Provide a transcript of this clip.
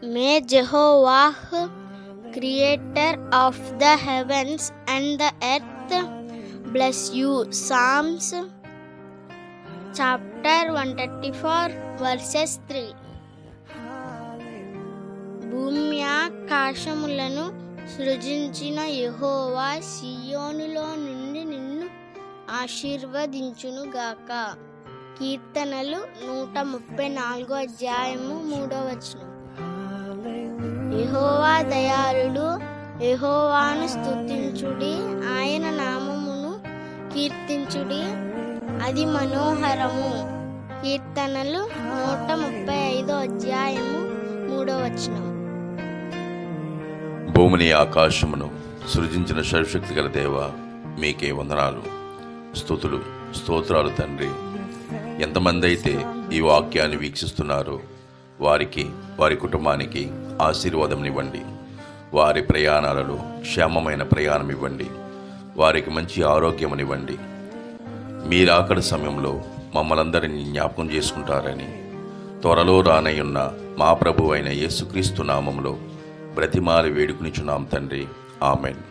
May Jehovah, creator of the heavens and the earth, bless you. Psalms chapter 134 verses 3. భూమి ఆకాశములను సృజించిన యెహోవా సియోనులో నుండి నిన్ను ఆశీర్వదించునుగాక. కీర్తనలు 134 అధ్యాయము 3వ వచనం. యెహోవా దయాళుడు, యెహోవాను స్తుతించుడి, ఆయన నామమును కీర్తించుడి, అది మనోహరము. కీర్తనలు 135 అధ్యాయము 3వ వచనం. భూమిని ఆకాశమును సృజించిన సర్వశక్తి గల దేవ, మీకే వందనాలు, స్తుతులు, స్తోత్రాలు తండ్రి. ఎంతమంది అయితే ఈ వాక్యాన్ని వీక్షిస్తున్నారో వారికి, వారి కుటుంబానికి ఆశీర్వాదం ఇవ్వండి. వారి ప్రయాణాలలో క్షేమమైన ప్రయాణం ఇవ్వండి. వారికి మంచి ఆరోగ్యమునివ్వండి. మీరు ఆఖరి సమయంలో మమ్మల్ందరినీ జ్ఞాపకం చేసుకుంటారని త్వరలో రానయ్యున్న మా ప్రభు అయిన యేసుక్రీస్తు నామములో బ్రతిమాలి వేడుకునిచున్నాం తండ్రి. ఆమెన్.